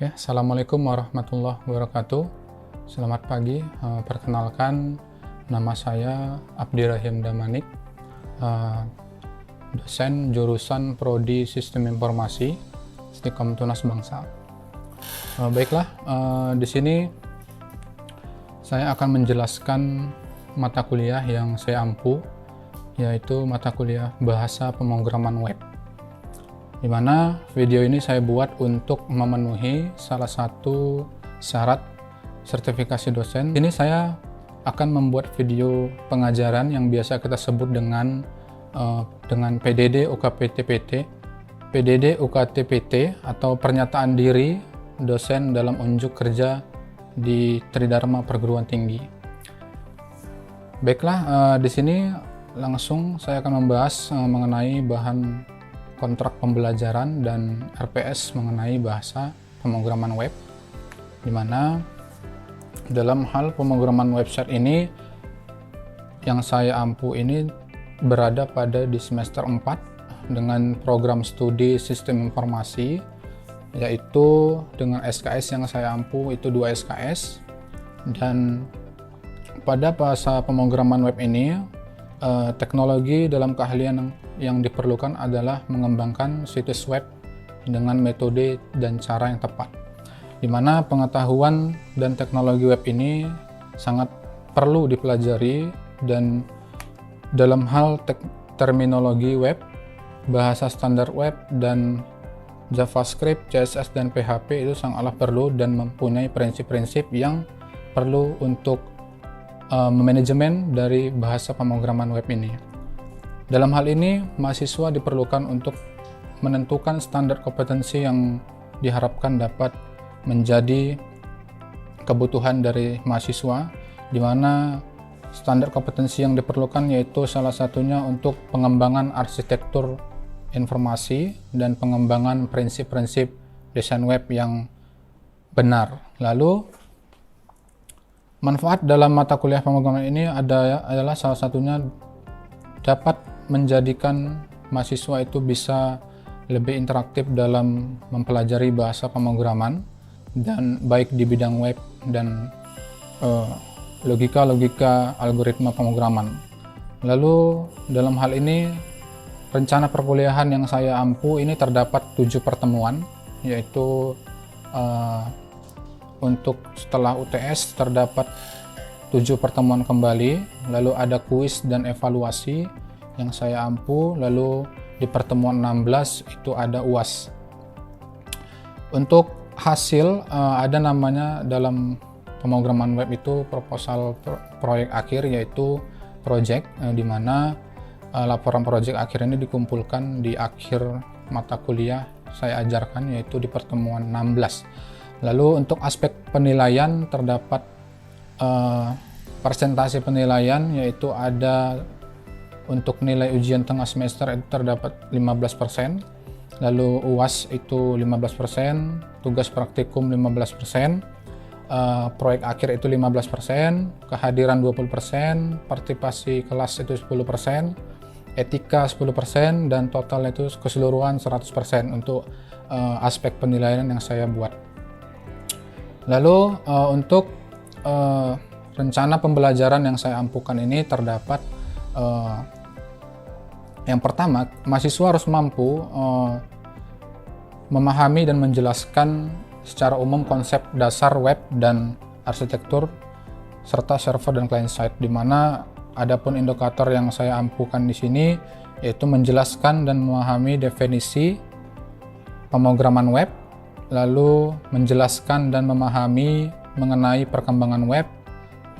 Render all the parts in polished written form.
Oke, Assalamualaikum warahmatullahi wabarakatuh. Selamat pagi, perkenalkan nama saya Abdirrahim Damanik, dosen jurusan Prodi Sistem Informasi Stikom Tunas Bangsa. Baiklah, di sini saya akan menjelaskan mata kuliah yang saya ampu, yaitu mata kuliah Bahasa Pemrograman Web, di mana video ini saya buat untuk memenuhi salah satu syarat sertifikasi dosen. Ini saya akan membuat video pengajaran yang biasa kita sebut dengan PDD UKT-PT, PDD UKT-PT atau pernyataan diri dosen dalam unjuk kerja di Tridharma Perguruan Tinggi. Baiklah, di sini langsung saya akan membahas mengenai bahan kontrak pembelajaran dan RPS mengenai bahasa pemrograman web, di mana dalam hal pemrograman website ini yang saya ampu ini berada pada di semester 4 dengan program studi sistem informasi, yaitu dengan SKS yang saya ampu itu 2 SKS. Dan pada bahasa pemrograman web ini teknologi dalam keahlian yang diperlukan adalah mengembangkan situs web dengan metode dan cara yang tepat, di mana pengetahuan dan teknologi web ini sangat perlu dipelajari. Dan dalam hal terminologi web, bahasa standar web, dan JavaScript, CSS, dan PHP itu sangatlah perlu dan mempunyai prinsip-prinsip yang perlu untuk manajemen dari bahasa pemrograman web ini. Dalam hal ini, mahasiswa diperlukan untuk menentukan standar kompetensi yang diharapkan dapat menjadi kebutuhan dari mahasiswa, di mana standar kompetensi yang diperlukan yaitu salah satunya untuk pengembangan arsitektur informasi dan pengembangan prinsip-prinsip desain web yang benar. Lalu, manfaat dalam mata kuliah pemrograman ini adalah salah satunya dapat menjadikan mahasiswa itu bisa lebih interaktif dalam mempelajari bahasa pemrograman, dan baik di bidang web dan logika-logika algoritma pemrograman. Lalu dalam hal ini rencana perkuliahan yang saya ampu ini terdapat 7 pertemuan, yaitu untuk setelah UTS terdapat 7 pertemuan kembali, lalu ada kuis dan evaluasi yang saya ampu, lalu di pertemuan 16 itu ada UAS. Untuk hasil ada namanya dalam pemrograman web itu proposal proyek akhir, yaitu project, di mana laporan proyek akhir ini dikumpulkan di akhir mata kuliah saya ajarkan, yaitu di pertemuan 16. Lalu untuk aspek penilaian terdapat persentase penilaian, yaitu ada untuk nilai ujian tengah semester itu terdapat 15%, lalu UAS itu 15%, tugas praktikum 15%, proyek akhir itu 15%, kehadiran 20%, partisipasi kelas itu 10%, etika 10%, dan total itu keseluruhan 100% untuk aspek penilaian yang saya buat. Lalu untuk rencana pembelajaran yang saya ampukan ini terdapat yang pertama, mahasiswa harus mampu memahami dan menjelaskan secara umum konsep dasar web dan arsitektur serta server dan client side, di mana adapun indikator yang saya ampukan di sini yaitu menjelaskan dan memahami definisi pemrograman web, lalu menjelaskan dan memahami mengenai perkembangan web,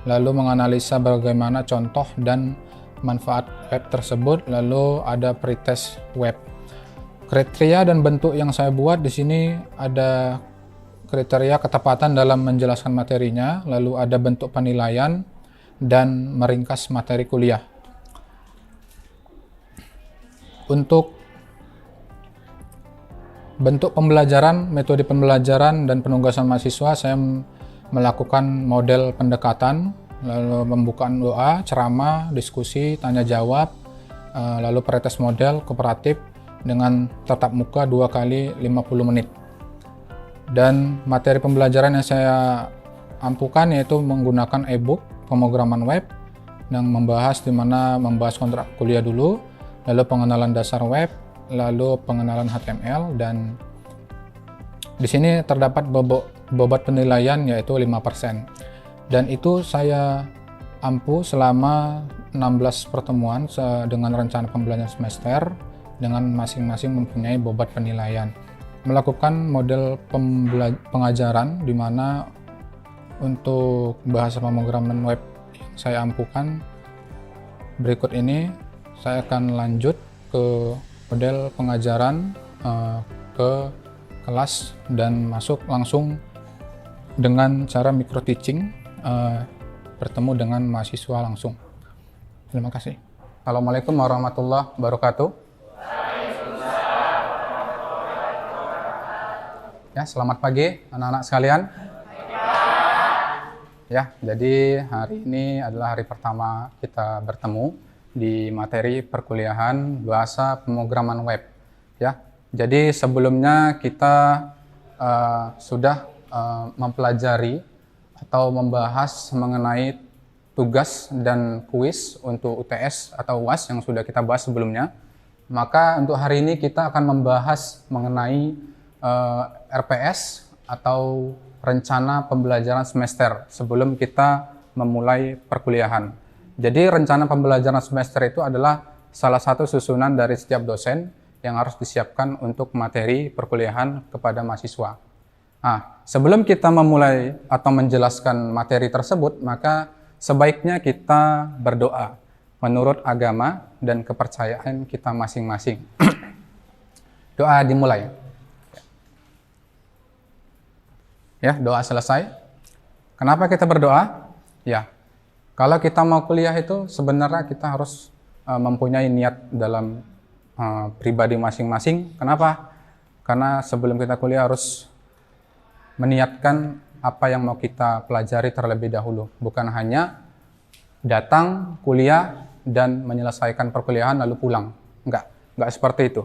lalu menganalisa bagaimana contoh dan manfaat web tersebut, lalu ada pretest web. Kriteria dan bentuk yang saya buat di sini ada kriteria ketepatan dalam menjelaskan materinya, lalu ada bentuk penilaian, dan meringkas materi kuliah. Untuk bentuk pembelajaran, metode pembelajaran, dan penugasan mahasiswa, saya melakukan model pendekatan, lalu pembukaan doa, ceramah, diskusi, tanya jawab, lalu pretest model kooperatif dengan tatap muka 2 kali 50 menit. Dan materi pembelajaran yang saya ampukan yaitu menggunakan e-book pemrograman web yang membahas kontrak kuliah dulu, lalu pengenalan dasar web, lalu pengenalan HTML, dan di sini terdapat bobot penilaian yaitu 5%. Dan itu saya ampuh selama 16 pertemuan dengan rencana pembelajaran semester dengan masing-masing mempunyai bobot penilaian. Melakukan model pengajaran di mana untuk bahasa pemrograman web yang saya ampukan berikut ini, saya akan lanjut ke model pengajaran ke kelas dan masuk langsung dengan cara micro teaching, bertemu dengan mahasiswa langsung. Terima kasih. Assalamualaikum warahmatullahi wabarakatuh. Ya, selamat pagi anak-anak sekalian. Ya, jadi hari ini adalah hari pertama kita bertemu di materi perkuliahan bahasa pemrograman web. Ya, jadi sebelumnya kita sudah mempelajari atau membahas mengenai tugas dan kuis untuk UTS atau UAS yang sudah kita bahas sebelumnya. Maka untuk hari ini kita akan membahas mengenai RPS atau rencana pembelajaran semester sebelum kita memulai perkuliahan. Jadi rencana pembelajaran semester itu adalah salah satu susunan dari setiap dosen yang harus disiapkan untuk materi perkuliahan kepada mahasiswa. Nah, sebelum kita memulai atau menjelaskan materi tersebut, maka sebaiknya kita berdoa menurut agama dan kepercayaan kita masing-masing. Doa dimulai. Ya, doa selesai. Kenapa kita berdoa? Ya, kalau kita mau kuliah itu sebenarnya kita harus mempunyai niat dalam pribadi masing-masing. Kenapa? Karena sebelum kita kuliah harus meniatkan apa yang mau kita pelajari terlebih dahulu. Bukan hanya datang kuliah dan menyelesaikan perkuliahan lalu pulang. Enggak seperti itu.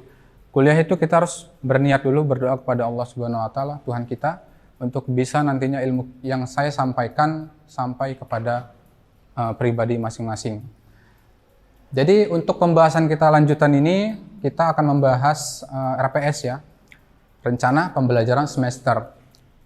Kuliah itu kita harus berniat dulu, berdoa kepada Allah Subhanahu wa taala, Tuhan kita, untuk bisa nantinya ilmu yang saya sampaikan sampai kepada pribadi masing-masing. Jadi untuk pembahasan kita lanjutan ini, kita akan membahas RPS ya, rencana pembelajaran semester.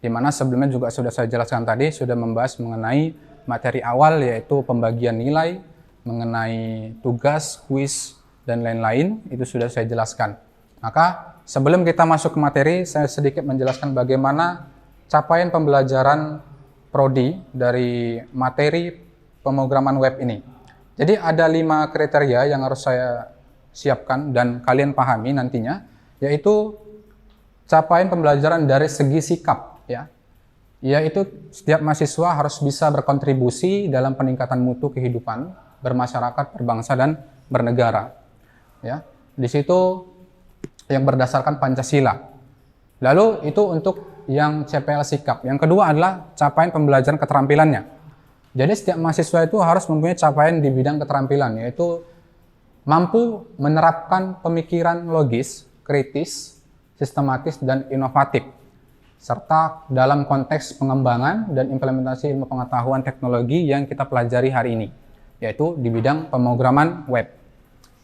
Di mana sebelumnya juga sudah saya jelaskan tadi, sudah membahas mengenai materi awal yaitu pembagian nilai, mengenai tugas, kuis, dan lain-lain, itu sudah saya jelaskan. Maka sebelum kita masuk ke materi, saya sedikit menjelaskan bagaimana capaian pembelajaran prodi dari materi pemrograman web ini. Jadi ada 5 kriteria yang harus saya siapkan dan kalian pahami nantinya, yaitu capaian pembelajaran dari segi sikap, ya. Yaitu setiap mahasiswa harus bisa berkontribusi dalam peningkatan mutu kehidupan, bermasyarakat, berbangsa, dan bernegara. Ya, di situ yang berdasarkan Pancasila. Lalu itu untuk yang CPL sikap. Yang kedua adalah capaian pembelajaran keterampilannya. Jadi setiap mahasiswa itu harus mempunyai capaian di bidang keterampilan, yaitu mampu menerapkan pemikiran logis, kritis, sistematis, dan inovatif, serta dalam konteks pengembangan dan implementasi ilmu pengetahuan teknologi yang kita pelajari hari ini, yaitu di bidang pemrograman web,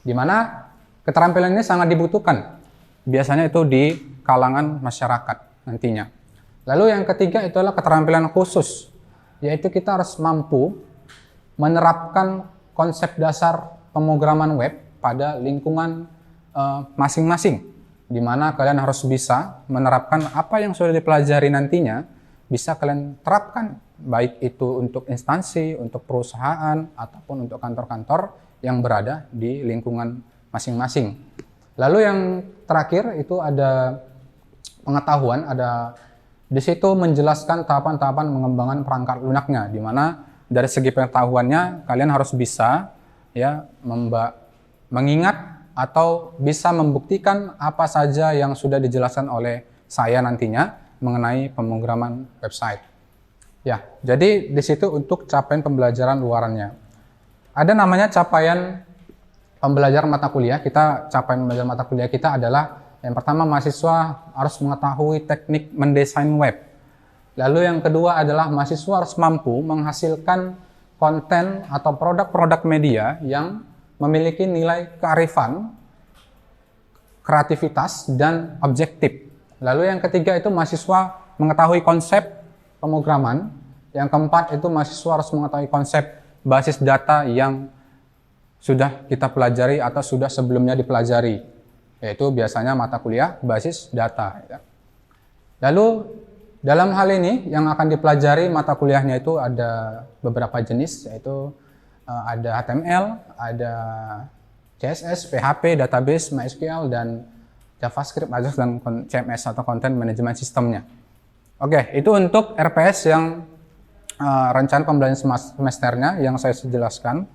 di mana keterampilan ini sangat dibutuhkan, biasanya itu di kalangan masyarakat nantinya. Lalu yang ketiga itu adalah keterampilan khusus, yaitu kita harus mampu menerapkan konsep dasar pemrograman web pada lingkungan masing-masing, di mana kalian harus bisa menerapkan apa yang sudah dipelajari nantinya, bisa kalian terapkan, baik itu untuk instansi, untuk perusahaan, ataupun untuk kantor-kantor yang berada di lingkungan masing-masing. Lalu yang terakhir itu ada pengetahuan, ada di situ menjelaskan tahapan-tahapan pengembangan perangkat lunaknya, di mana dari segi pengetahuannya kalian harus bisa ya mengingat atau bisa membuktikan apa saja yang sudah dijelaskan oleh saya nantinya mengenai pemrograman website. Ya, jadi di situ untuk capaian pembelajaran luarannya. Ada namanya capaian pembelajaran mata kuliah. Capaian pembelajaran mata kuliah kita adalah Yang pertama, mahasiswa harus mengetahui teknik mendesain web. Lalu yang kedua adalah mahasiswa harus mampu menghasilkan konten atau produk-produk media yang memiliki nilai kearifan, kreativitas, dan objektif. Lalu yang ketiga itu mahasiswa mengetahui konsep pemrograman. Yang keempat itu mahasiswa harus mengetahui konsep basis data yang sudah kita pelajari atau sudah sebelumnya dipelajari, yaitu biasanya mata kuliah basis data. Lalu dalam hal ini yang akan dipelajari mata kuliahnya itu ada beberapa jenis, yaitu ada HTML, ada CSS, PHP, database, MySQL, dan JavaScript, Ajax, dan CMS atau Content Management Systemnya. Oke, itu untuk RPS yang rencana pembelajaran semesternya yang saya jelaskan.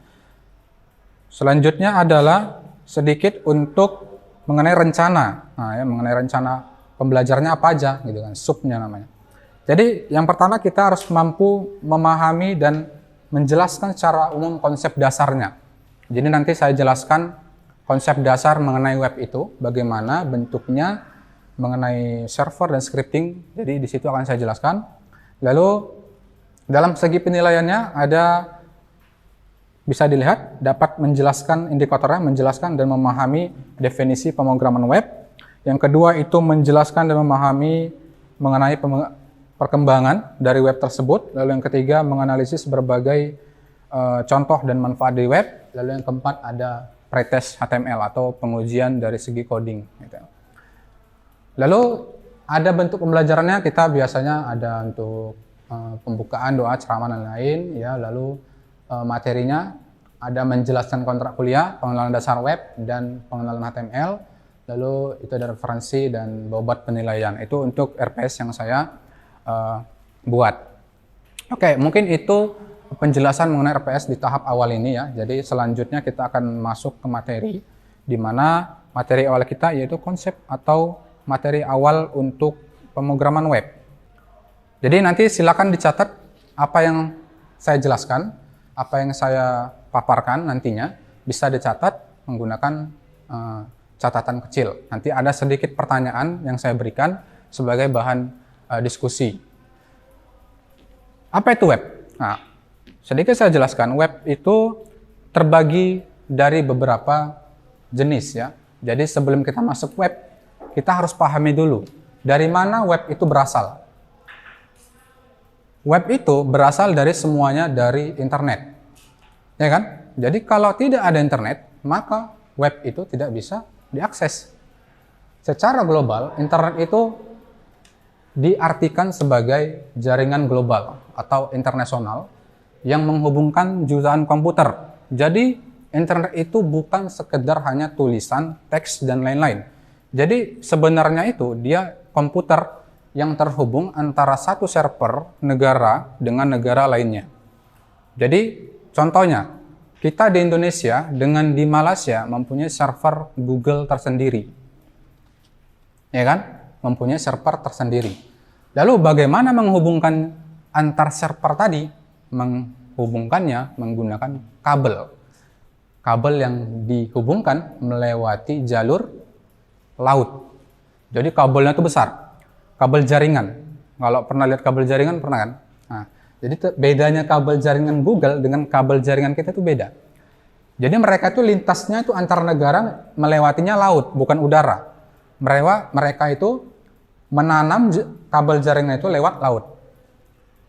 Selanjutnya adalah sedikit untuk mengenai rencana. Nah, ya, mengenai rencana pembelajarannya apa aja, gitu kan, subnya namanya. Jadi yang pertama kita harus mampu memahami dan menjelaskan secara umum konsep dasarnya. Jadi nanti saya jelaskan konsep dasar mengenai web itu, bagaimana bentuknya, mengenai server dan scripting. Jadi di situ akan saya jelaskan. Lalu dalam segi penilaiannya ada, bisa dilihat, dapat menjelaskan indikatornya, menjelaskan dan memahami definisi pemrograman web. Yang kedua itu menjelaskan dan memahami mengenai perkembangan dari web tersebut. Lalu yang ketiga menganalisis berbagai contoh dan manfaat di web. Lalu yang keempat ada pretest HTML atau pengujian dari segi coding. Gitu. Lalu ada bentuk pembelajarannya, kita biasanya ada untuk pembukaan, doa, ceramah, dan lain. Ya, lalu materinya ada menjelaskan kontrak kuliah, pengenalan dasar web, dan pengenalan HTML. Lalu itu ada referensi dan bobot penilaian. Itu untuk RPS yang saya buat. Oke, mungkin itu penjelasan mengenai RPS di tahap awal ini ya. Jadi selanjutnya kita akan masuk ke materi, di mana materi awal kita yaitu konsep atau materi awal untuk pemrograman web. Jadi nanti silakan dicatat apa yang saya jelaskan, apa yang saya paparkan nantinya bisa dicatat menggunakan catatan kecil. Nanti ada sedikit pertanyaan yang saya berikan sebagai bahan diskusi. Apa itu web? Nah, sedikit saya jelaskan, web itu terbagi dari beberapa jenis ya. Jadi sebelum kita masuk web, kita harus pahami dulu dari mana web itu berasal. Web itu berasal dari semuanya dari internet. Ya kan? Jadi kalau tidak ada internet, maka web itu tidak bisa diakses. Secara global, internet itu diartikan sebagai jaringan global atau internasional yang menghubungkan jutaan komputer. Jadi internet itu bukan sekedar hanya tulisan, teks, dan lain-lain. Jadi sebenarnya itu dia komputer yang terhubung antara satu server negara dengan negara lainnya. Jadi contohnya, kita di Indonesia dengan di Malaysia mempunyai server Google tersendiri. Ya kan? Mempunyai server tersendiri. Lalu bagaimana menghubungkan antar server tadi? Menghubungkannya menggunakan kabel. Kabel yang dihubungkan melewati jalur laut. Jadi kabelnya itu besar. Kabel jaringan. Kalau pernah lihat kabel jaringan, pernah kan? Nah, jadi bedanya kabel jaringan Google dengan kabel jaringan kita itu beda. Jadi mereka itu lintasnya itu antar negara melewatinya laut, bukan udara. Mereka itu menanam kabel jaringan itu lewat laut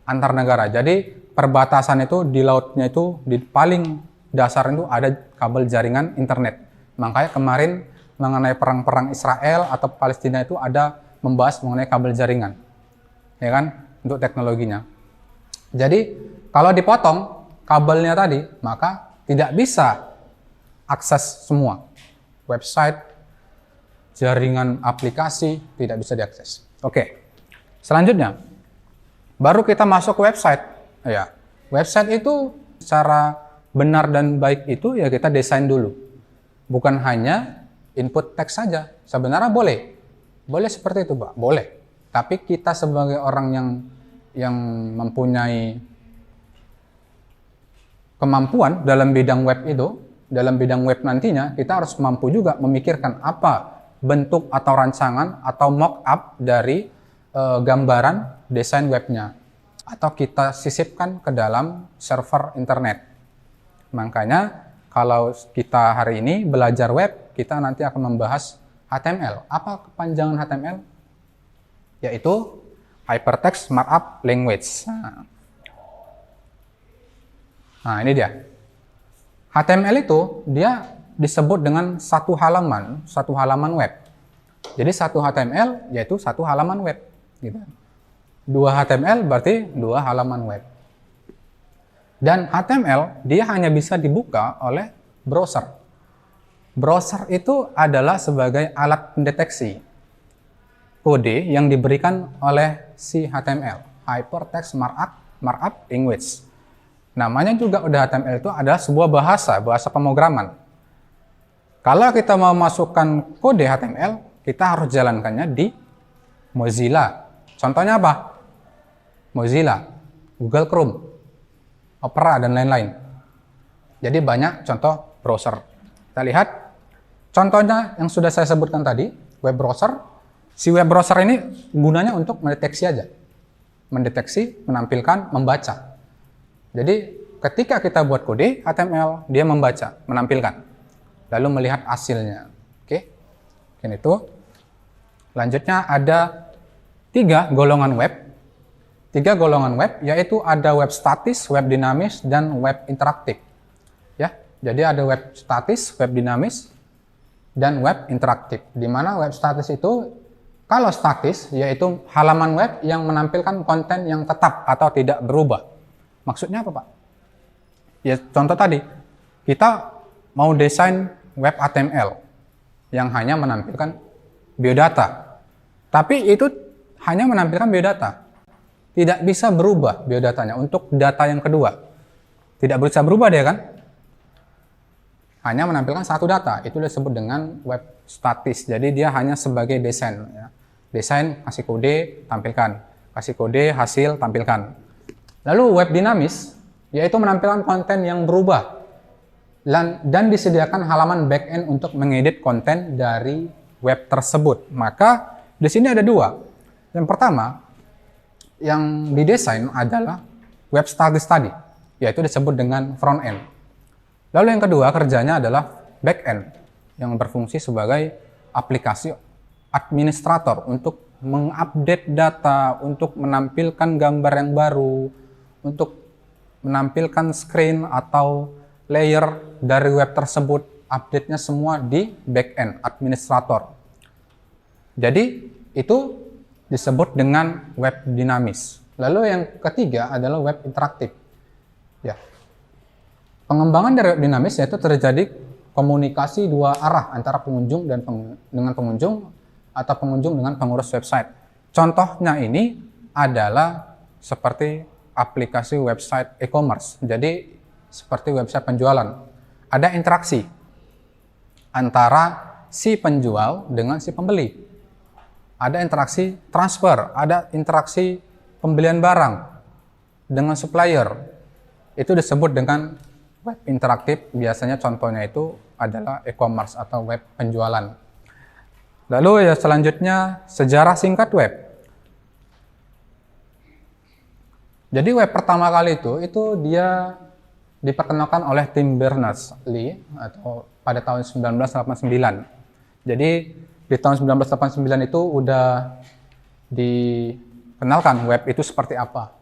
antar negara. Jadi perbatasan itu di lautnya itu di paling dasar itu ada kabel jaringan internet. Makanya kemarin mengenai perang-perang Israel atau Palestina itu ada membahas mengenai kabel jaringan, ya kan, untuk teknologinya. Jadi kalau dipotong kabelnya tadi, maka tidak bisa akses semua website, jaringan aplikasi tidak bisa diakses. Oke, selanjutnya baru kita masuk ke website. Ya, website itu secara benar dan baik itu ya kita desain dulu. Bukan hanya input teks saja. Sebenarnya boleh seperti itu, Pak. Boleh. Tapi kita sebagai orang yang mempunyai kemampuan dalam bidang web itu, dalam bidang web nantinya, kita harus mampu juga memikirkan apa bentuk atau rancangan atau mock-up dari gambaran desain webnya, atau kita sisipkan ke dalam server internet. Makanya kalau kita hari ini belajar web, kita nanti akan membahas HTML. Apa kepanjangan HTML? Yaitu Hypertext Markup Language. Nah, ini dia. HTML itu dia disebut dengan satu halaman web. Jadi satu HTML yaitu satu halaman web. Gitu. 2 HTML berarti 2 halaman web. Dan HTML dia hanya bisa dibuka oleh browser. Browser itu adalah sebagai alat pendeteksi kode yang diberikan oleh si HTML, Hypertext Markup Language. Namanya juga udah HTML itu adalah sebuah bahasa pemrograman. Kalau kita mau masukkan kode HTML, kita harus jalankannya di Mozilla. Contohnya apa? Mozilla, Google Chrome, Opera, dan lain-lain. Jadi banyak contoh browser. Kita lihat contohnya yang sudah saya sebutkan tadi, web browser. Si web browser ini gunanya untuk mendeteksi aja. Mendeteksi, menampilkan, membaca. Jadi ketika kita buat kode HTML, dia membaca, menampilkan, lalu melihat hasilnya. Oke, ini tuh. Lanjutnya ada 3 golongan web. 3 golongan web, yaitu ada web statis, web dinamis, dan web interaktif. Ya, jadi ada web statis, web dinamis, dan web interaktif. Di mana web statis itu, kalau statis, yaitu halaman web yang menampilkan konten yang tetap atau tidak berubah. Maksudnya apa, Pak? Ya, contoh tadi, kita mau desain web HTML yang hanya menampilkan biodata. Tapi itu hanya menampilkan biodata. Tidak bisa berubah biodatanya untuk data yang kedua. Tidak bisa berubah dia kan? Hanya menampilkan satu data. Itu disebut dengan web statis. Jadi dia hanya sebagai desain. Ya. Desain, kasih kode, tampilkan. Kasih kode, hasil, tampilkan. Lalu web dinamis, yaitu menampilkan konten yang berubah. Dan disediakan halaman backend untuk mengedit konten dari web tersebut. Maka di sini ada 2. Yang pertama, yang didesain adalah web statis tadi, yaitu disebut dengan front end. Lalu yang kedua, kerjanya adalah back end, yang berfungsi sebagai aplikasi administrator untuk mengupdate data, untuk menampilkan gambar yang baru, untuk menampilkan screen atau layer dari web tersebut, update-nya semua di back end, administrator. Jadi itu disebut dengan web dinamis. Lalu yang ketiga adalah web interaktif. Ya. Pengembangan dari web dinamis yaitu terjadi komunikasi 2 arah antara pengunjung dan dengan pengunjung atau pengunjung dengan pengurus website. Contohnya ini adalah seperti aplikasi website e-commerce. Jadi seperti website penjualan. Ada interaksi antara si penjual dengan si pembeli. Ada interaksi transfer, ada interaksi pembelian barang dengan supplier. Itu disebut dengan web interaktif. Biasanya contohnya itu adalah e-commerce atau web penjualan. Lalu ya selanjutnya sejarah singkat web. Jadi web pertama kali itu dia diperkenalkan oleh Tim Berners-Lee atau pada tahun 1989. Jadi di tahun 1989 itu udah dikenalkan web itu seperti apa.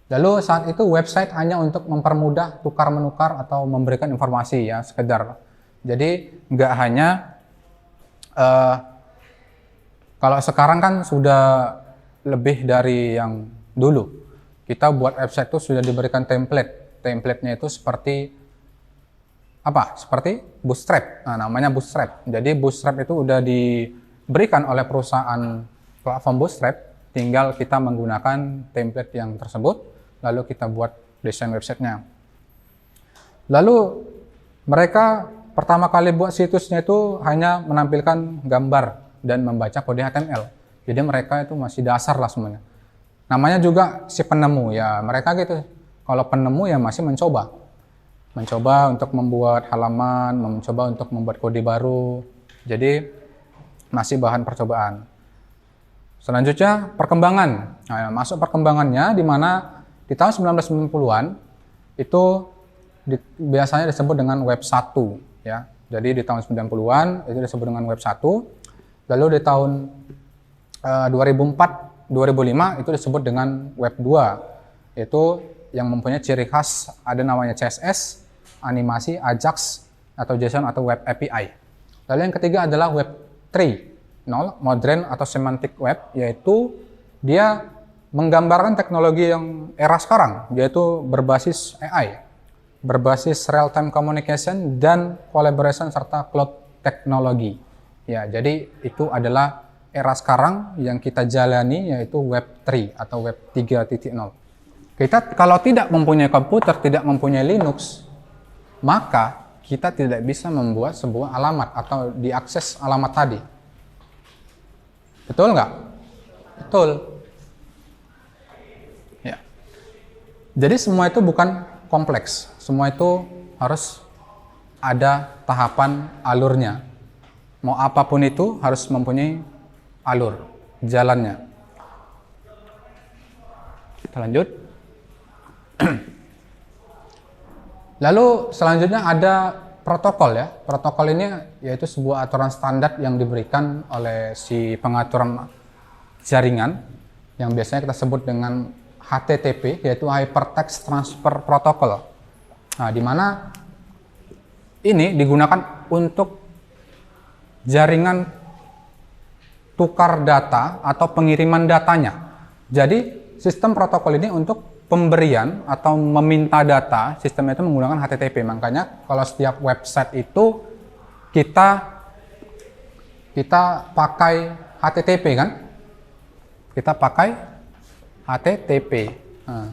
Lalu saat itu website hanya untuk mempermudah tukar-menukar atau memberikan informasi ya sekedar. Jadi nggak hanya kalau sekarang kan sudah lebih dari yang dulu. Kita buat website itu sudah diberikan template. Template-nya itu seperti apa? Seperti Bootstrap. Nah, namanya Bootstrap. Jadi Bootstrap itu udah diberikan oleh perusahaan platform Bootstrap, tinggal kita menggunakan template yang tersebut, lalu kita buat desain websitenya. Lalu mereka pertama kali buat situsnya itu hanya menampilkan gambar dan membaca kode HTML. Jadi mereka itu masih dasar lah semuanya. Namanya juga si penemu ya, mereka gitu. Kalau penemu ya masih mencoba untuk membuat halaman, mencoba untuk membuat kode baru. Jadi masih bahan percobaan. Selanjutnya perkembangan. Nah, masuk perkembangannya di mana di tahun 1990-an itu biasanya disebut dengan web 1 ya. Jadi di tahun 90-an itu disebut dengan web 1. Lalu di tahun 2004 2005 itu disebut dengan web 2. Itu yang mempunyai ciri khas ada namanya CSS, animasi, Ajax atau JSON atau web API. Lalu yang ketiga adalah web 3.0, modern atau semantic web, yaitu dia menggambarkan teknologi yang era sekarang, yaitu berbasis AI, berbasis real-time communication dan collaboration serta cloud teknologi. Ya, jadi itu adalah era sekarang yang kita jalani, yaitu web 3 atau web 3.0. Kita kalau tidak mempunyai komputer, tidak mempunyai Linux, maka kita tidak bisa membuat sebuah alamat atau diakses alamat tadi. Betul nggak? Betul. Ya. Jadi semua itu bukan kompleks. Semua itu harus ada tahapan alurnya. Mau apapun itu harus mempunyai alur, jalannya. Kita lanjut. Lalu selanjutnya ada protokol ya. Protokol ini yaitu sebuah aturan standar yang diberikan oleh si pengaturan jaringan yang biasanya kita sebut dengan HTTP, yaitu Hypertext Transfer Protocol. Nah, di mana ini digunakan untuk jaringan tukar data atau pengiriman datanya. Jadi sistem protokol ini untuk pemberian atau meminta data, sistem itu menggunakan HTTP. Makanya kalau setiap website itu kita pakai HTTP kan? Kita pakai HTTP. Nah,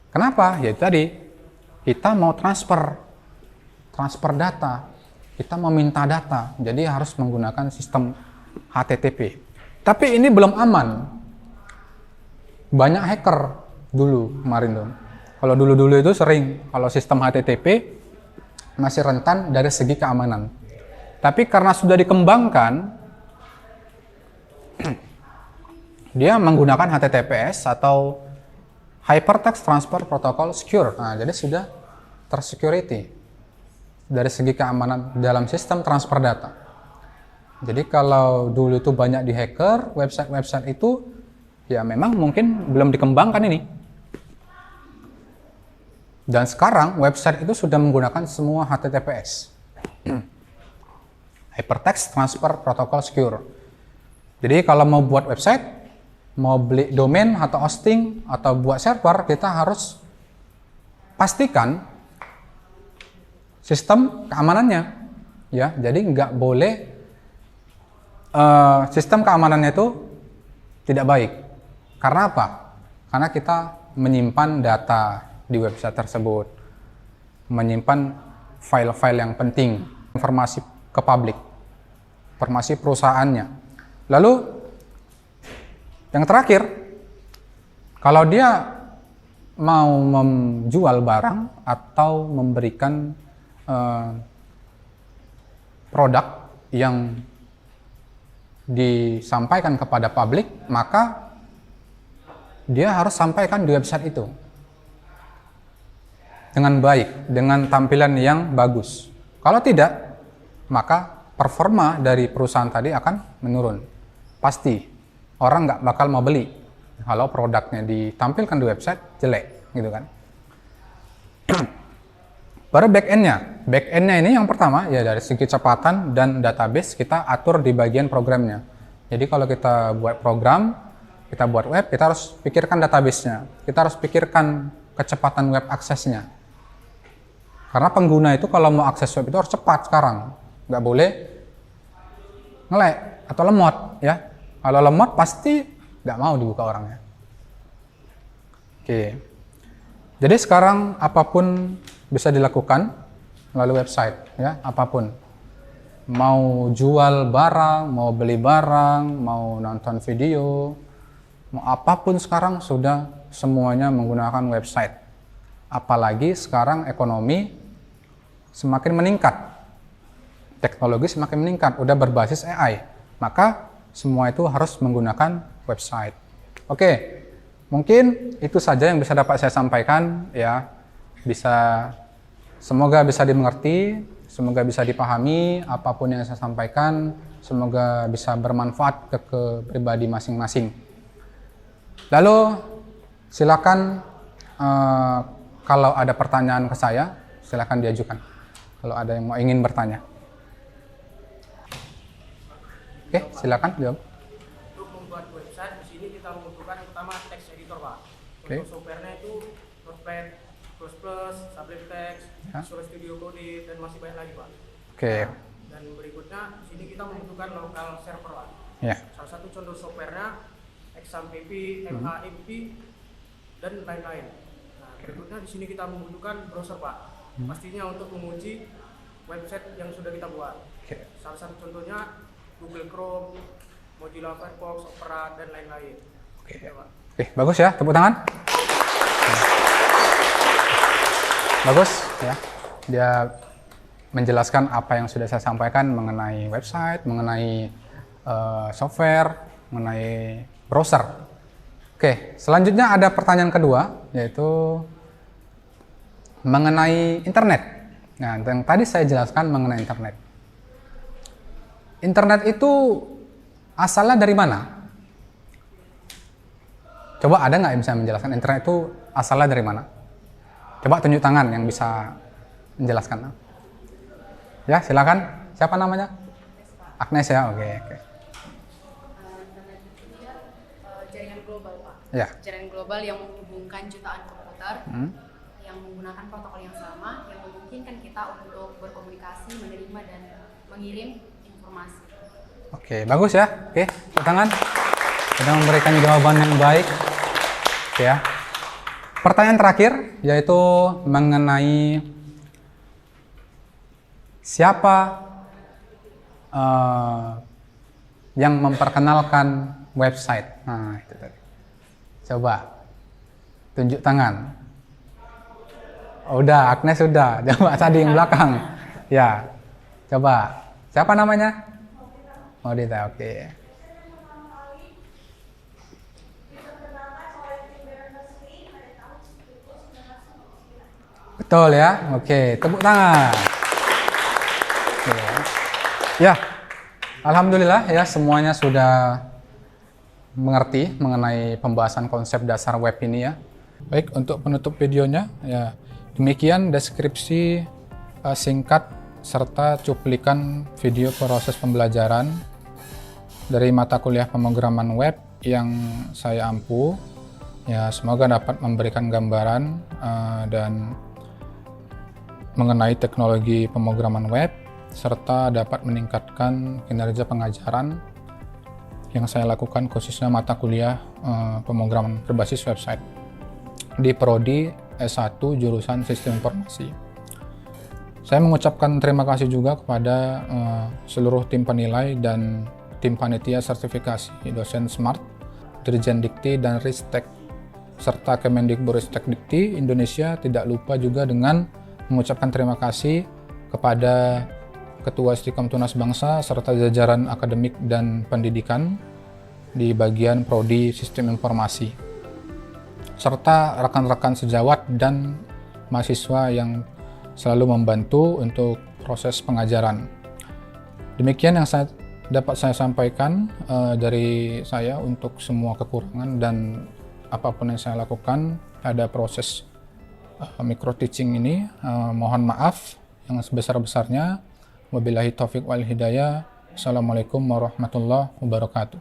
kenapa? Ya tadi kita mau transfer data, kita meminta data, jadi harus menggunakan sistem HTTP. Tapi ini belum aman. Banyak hacker dulu kemarin tuh. Kalau dulu itu sering kalau sistem HTTP masih rentan dari segi keamanan. Tapi karena sudah dikembangkan, dia menggunakan HTTPS atau Hypertext Transfer Protocol Secure. Nah, jadi sudah tersecurity dari segi keamanan dalam sistem transfer data. Jadi kalau dulu itu banyak di hacker, website-website itu ya memang mungkin belum dikembangkan ini. Dan sekarang website itu sudah menggunakan semua HTTPS. Hypertext Transfer Protocol Secure. Jadi kalau mau buat website, mau beli domain atau hosting atau buat server, kita harus pastikan sistem keamanannya. Ya, jadi nggak boleh sistem keamanannya itu tidak baik. Karena apa? Karena kita menyimpan data di website tersebut, menyimpan file-file yang penting, informasi ke publik, informasi perusahaannya. Lalu yang terakhir, kalau dia mau menjual barang atau memberikan produk yang disampaikan kepada publik, maka dia harus sampaikan di website itu dengan baik, dengan tampilan yang bagus. Kalau tidak, maka performa dari perusahaan tadi akan menurun. Pasti orang nggak bakal mau beli kalau produknya ditampilkan di website jelek, gitu kan. Baru back-end-nya. Back-end-nya ini yang pertama ya dari segi kecepatan dan database kita atur di bagian programnya. Jadi kalau kita buat program, kita buat web, kita harus pikirkan database-nya. Kita harus pikirkan kecepatan web aksesnya. Karena pengguna itu kalau mau akses web itu harus cepat sekarang. Nggak boleh nge-lag atau lemot ya. Kalau lemot pasti nggak mau dibuka orangnya. Oke. Jadi sekarang apapun bisa dilakukan melalui website ya, apapun. Mau jual barang, mau beli barang, mau nonton video, mau apapun sekarang sudah semuanya menggunakan website. Apalagi sekarang ekonomi semakin meningkat, teknologi semakin meningkat, udah berbasis AI. maka semua itu harus menggunakan website. Oke, mungkin itu saja yang bisa dapat saya sampaikan ya. Semoga bisa dimengerti, semoga bisa dipahami apapun yang saya sampaikan, semoga bisa bermanfaat ke pribadi masing-masing. Lalu silakan kalau ada pertanyaan ke saya, silakan diajukan. Kalau ada yang ingin bertanya. Oke, silakan jawab. Untuk membuat website di sini kita membutuhkan pertama text editor, Pak. Oke. Untuk softwarenya itu Notepad++, Sublime Text, Visual Studio Code, dan masih banyak lagi, Pak. Oke. Dan berikutnya di sini kita membutuhkan local server, Pak. Ya. Salah satu contoh softwarenya XAMPP, MAMP, dan lain-lain. Nah, berikutnya di sini kita membutuhkan browser, Pak. Pastinya untuk menguji website yang sudah kita buat. Oke. Salah satu contohnya Google Chrome, Mozilla Firefox, Opera, dan lain-lain. Oke. Ya, Pak. Oke, bagus ya, tepuk tangan. Bagus ya. Dia menjelaskan apa yang sudah saya sampaikan mengenai website, mengenai software, mengenai browser. Oke, selanjutnya ada pertanyaan kedua, yaitu mengenai internet. Nah, yang tadi saya jelaskan mengenai internet. Internet itu asalnya dari mana? Coba ada nggak yang bisa menjelaskan internet itu asalnya dari mana? Coba tunjuk tangan yang bisa menjelaskan. Ya, silakan. Siapa namanya? Agnes ya, oke. Internet itu dia jaringan global, Pak. Ya. Jaringan global yang menghubungkan jutaan komputer yang menggunakan protokol yang sama, yang memungkinkan kita untuk berkomunikasi, menerima dan mengirim informasi. Oke, bagus ya. Oke, tepuk tangan. Sudah memberikan jawaban yang baik. Oke ya. Pertanyaan terakhir yaitu mengenai siapa yang memperkenalkan website. Nah, itu tadi. Coba tunjuk tangan. Oh, udah, Agnes sudah. Coba tadi yang belakang. Ya. Coba. Siapa namanya? Modita, oke. Betul ya, oke, tepuk tangan. Oke. Ya, alhamdulillah ya semuanya sudah mengerti mengenai pembahasan konsep dasar web ini ya. Baik, untuk penutup videonya ya demikian deskripsi singkat serta cuplikan video proses pembelajaran dari mata kuliah pemrograman web yang saya ampu. Ya, semoga dapat memberikan gambaran dan mengenai teknologi pemrograman web serta dapat meningkatkan kinerja pengajaran yang saya lakukan khususnya mata kuliah pemrograman berbasis website di Prodi S1 jurusan Sistem Informasi. Saya mengucapkan terima kasih juga kepada seluruh tim penilai dan tim panitia sertifikasi dosen Smart, Dirjen Dikti dan Ristek serta Kemendikbudristek Dikti Indonesia, tidak lupa juga dengan mengucapkan terima kasih kepada Ketua Stikom Tunas Bangsa serta jajaran akademik dan pendidikan di bagian Prodi Sistem Informasi serta rekan-rekan sejawat dan mahasiswa yang selalu membantu untuk proses pengajaran. Demikian yang dapat saya sampaikan dari saya. Untuk semua kekurangan dan apapun yang saya lakukan pada proses micro teaching ini, mohon maaf yang sebesar-besarnya. Wabillahi taufiq wal hidayah. Assalamualaikum warahmatullahi wabarakatuh.